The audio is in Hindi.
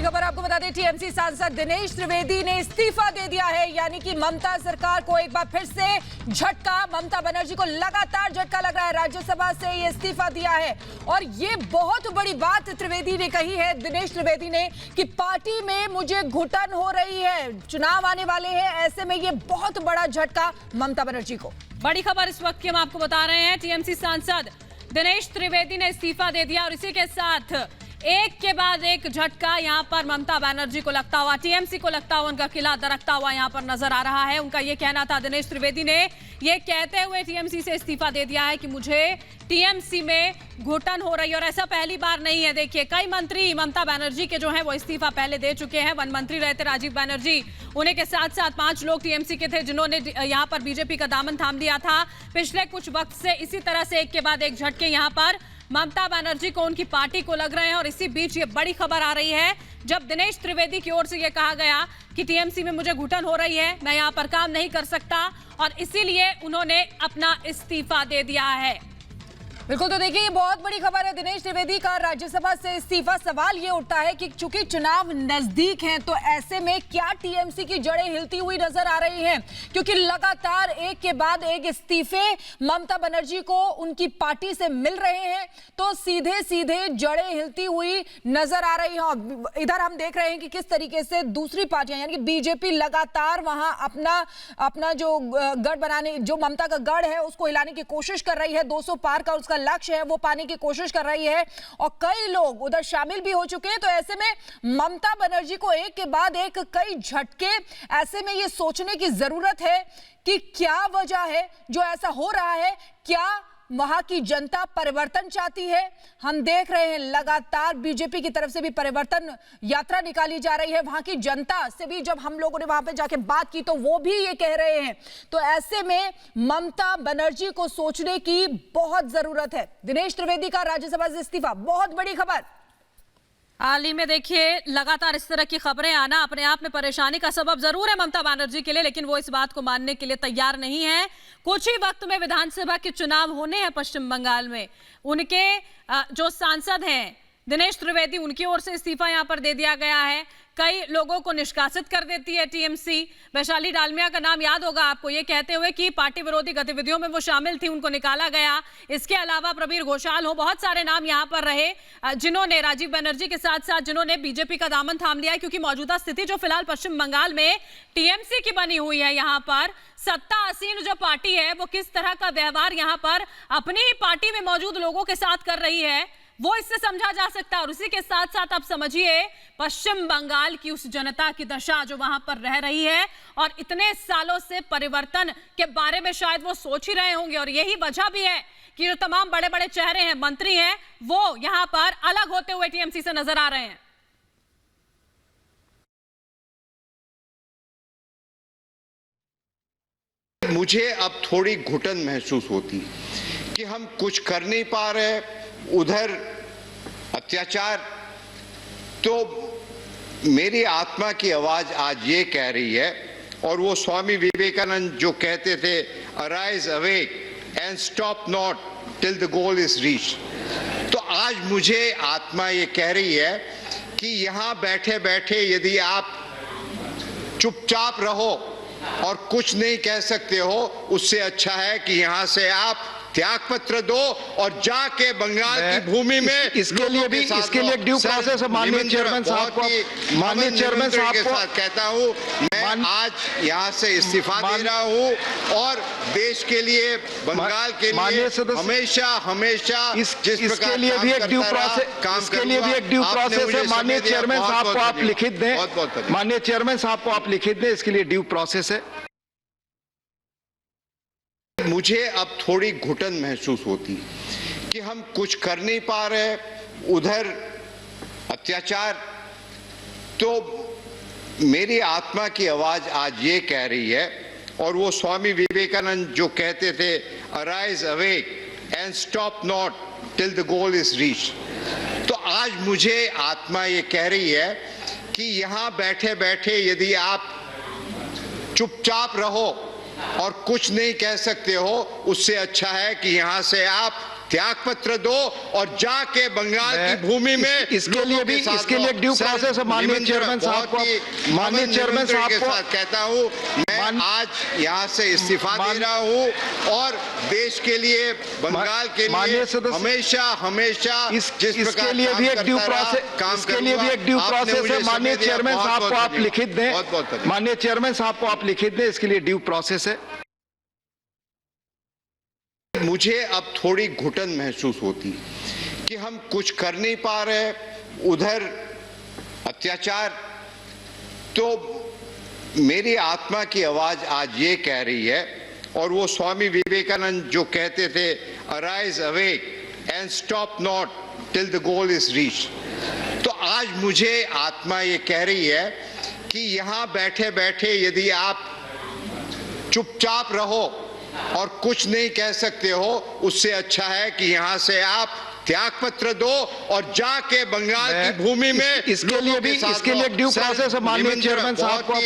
खबर आपको बता दें, टीएमसी सांसद दिनेश त्रिवेदी ने इस्तीफा दे दिया है। यानी कि ममता सरकार को एक बार फिर से झटका। ममता बनर्जी को लगातार झटका लग रहा है। राज्यसभा से ये इस्तीफा दिया है और ये बहुत बड़ी बात त्रिवेदी ने कही है, दिनेश त्रिवेदी ने, कि पार्टी में मुझे घुटन हो रही है, चुनाव आने वाले हैं, ऐसे में ये बहुत बड़ा झटका ममता बनर्जी को। बड़ी खबर इस वक्त की हम आपको बता रहे हैं, टीएमसी सांसद दिनेश त्रिवेदी ने इस्तीफा दे दिया और इसी के साथ एक के बाद एक झटका यहां पर ममता बनर्जी को लगता हुआ, टीएमसी को लगता हुआ, उनका किला दरकता हुआ यहां पर नजर आ रहा है। उनका यह कहना था, दिनेश त्रिवेदी ने यह कहते हुए टीएमसी से इस्तीफा दे दिया है कि मुझे टीएमसी में घुटन हो रही है। और ऐसा पहली बार नहीं है। देखिए, कई मंत्री ममता बनर्जी के जो है वो इस्तीफा पहले दे चुके हैं। वन मंत्री रहे थे राजीव बनर्जी, उन्हीं के साथ साथ 5 लोग टीएमसी के थे जिन्होंने यहां पर बीजेपी का दामन थाम लिया था। पिछले कुछ वक्त से इसी तरह से एक के बाद एक झटके यहां पर ममता बनर्जी को, उनकी पार्टी को लग रहे हैं। और इसी बीच ये बड़ी खबर आ रही है, जब दिनेश त्रिवेदी की ओर से ये कहा गया कि टीएमसी में मुझे घुटन हो रही है, मैं यहां पर काम नहीं कर सकता और इसीलिए उन्होंने अपना इस्तीफा दे दिया है। बिल्कुल, तो देखिए, ये बहुत बड़ी खबर है दिनेश त्रिवेदी का राज्यसभा से इस्तीफा। सवाल ये उठता है कि चूंकि चुनाव नजदीक हैं, तो ऐसे में क्या टीएमसी की जड़ें हिलती हुई नजर आ रही हैं? क्योंकि लगातार एक के बाद एक इस्तीफे ममता बनर्जी को उनकी पार्टी से मिल रहे हैं, तो सीधे सीधे जड़ें हिलती हुई नजर आ रही हैं। इधर हम देख रहे हैं कि किस तरीके से दूसरी पार्टियां, यानी कि बीजेपी लगातार वहां अपना जो गढ़ बनाने, जो ममता का गढ़ है, उसको हिलाने की कोशिश कर रही है। 200 पार का उसका लक्ष्य है, वो पाने की कोशिश कर रही है और कई लोग उधर शामिल भी हो चुके हैं। तो ऐसे में ममता बनर्जी को एक के बाद एक कई झटके, ऐसे में ये सोचने की जरूरत है कि क्या वजह है जो ऐसा हो रहा है। क्या वहां की जनता परिवर्तन चाहती है? हम देख रहे हैं लगातार बीजेपी की तरफ से भी परिवर्तन यात्रा निकाली जा रही है। वहां की जनता से भी जब हम लोगों ने वहां पे जाके बात की तो वो भी ये कह रहे हैं। तो ऐसे में ममता बनर्जी को सोचने की बहुत जरूरत है। दिनेश त्रिवेदी का राज्यसभा से इस्तीफा, बहुत बड़ी खबर। हाल ही में देखिए, लगातार इस तरह की खबरें आना अपने आप में परेशानी का सबब जरूर है ममता बनर्जी के लिए, लेकिन वो इस बात को मानने के लिए तैयार नहीं है। कुछ ही वक्त में विधानसभा के चुनाव होने हैं पश्चिम बंगाल में। उनके जो सांसद हैं दिनेश त्रिवेदी, उनकी ओर से इस्तीफा यहां पर दे दिया गया है। कई लोगों को निष्कासित कर देती है टीएमसी। वैशाली डालमिया का नाम याद होगा आपको, ये कहते हुए कि पार्टी विरोधी गतिविधियों में वो शामिल थी, उनको निकाला गया। इसके अलावा प्रवीर घोषाल हो, बहुत सारे नाम यहां पर रहे जिन्होंने राजीव बनर्जी के साथ साथ जिन्होंने बीजेपी का दामन थाम लिया है। क्योंकि मौजूदा स्थिति जो फिलहाल पश्चिम बंगाल में टीएमसी की बनी हुई है, यहाँ पर सत्ता आसीन जो पार्टी है वो किस तरह का व्यवहार यहाँ पर अपनी ही पार्टी में मौजूद लोगों के साथ कर रही है, वो इससे समझा जा सकता है। और उसी के साथ साथ आप समझिए पश्चिम बंगाल की उस जनता की दशा जो वहां पर रह रही है और इतने सालों से परिवर्तन के बारे में शायद वो सोच ही रहे होंगे। और यही वजह भी है कि जो तमाम बड़े बड़े चेहरे हैं, मंत्री हैं, वो यहां पर अलग होते हुए टीएमसी से नजर आ रहे हैं। मुझे अब थोड़ी घुटन महसूस होती कि हम कुछ कर नहीं पा रहे, उधर अत्याचार। तो मेरी आत्मा की आवाज आज ये कह रही है, और वो स्वामी विवेकानंद जो कहते थे, arise awake and stop not till the goal is reach. तो आज मुझे आत्मा ये कह रही है कि यहां बैठे बैठे यदि आप चुपचाप रहो और कुछ नहीं कह सकते हो, उससे अच्छा है कि यहां से आप त्याग पत्र दो और जाके बंगाल की भूमि में इसके लिए ड्यू प्रोसेस है। माननीय चेयरमैन साहब को कहता हूं, मैं आज यहां से इस्तीफा दे रहा हूं और देश के लिए, बंगाल के लिए हमेशा इसके लिए भी एक ड्यू प्रोसेस है। माननीय चेयरमैन साहब को आप लिखित दें, माननीय चेयरमैन साहब को आप लिखित दें, इसके लिए ड्यू प्रोसेस है। मुझे अब थोड़ी घुटन महसूस होती कि हम कुछ कर नहीं पा रहे, उधर अत्याचार। तो मेरी आत्मा की आवाज आज ये कह रही है, और वो स्वामी विवेकानंद जो कहते थे, arise awake and stop not till the goal is reach. तो आज मुझे आत्मा ये कह रही है कि यहां बैठे बैठे यदि आप चुपचाप रहो और कुछ नहीं कह सकते हो, उससे अच्छा है कि यहां से आप त्यागपत्र दो और जाके बंगाल की भूमि में इसके लिए भी इसके लिए एक ड्यू प्रोसेस है। माननीय चेयरमैन साहब को कहता हूँ मैं आज यहाँ से इस्तीफा दे रहा हूँ और देश के लिए बंगाल के लिए हमेशा हमेशा इसके लिए भी एक ड्यू प्रोसेस इसके लिए भी एक ड्यू प्रोसेस है। माननीय चेयरमैन साहब को आप लिखित दें। माननीय चेयरमैन साहब को आप लिखित दें, इसके लिए ड्यू प्रोसेस है। मुझे अब थोड़ी घुटन महसूस होती कि हम कुछ कर नहीं पा रहे, उधर अत्याचार। तो मेरी आत्मा की आवाज आज ये कह रही है, और वो स्वामी विवेकानंद जो कहते थे, arise awake and stop not till the goal is reach. तो आज मुझे आत्मा ये कह रही है कि यहां बैठे बैठे यदि आप चुपचाप रहो और कुछ नहीं कह सकते हो, उससे अच्छा है कि यहां से आप त्यागपत्र दो और जाके बंगाल की भूमि में इसके लिए भी इसके लिए एक ड्यू प्रोसेस है। माननीय चेयरमैन साहब को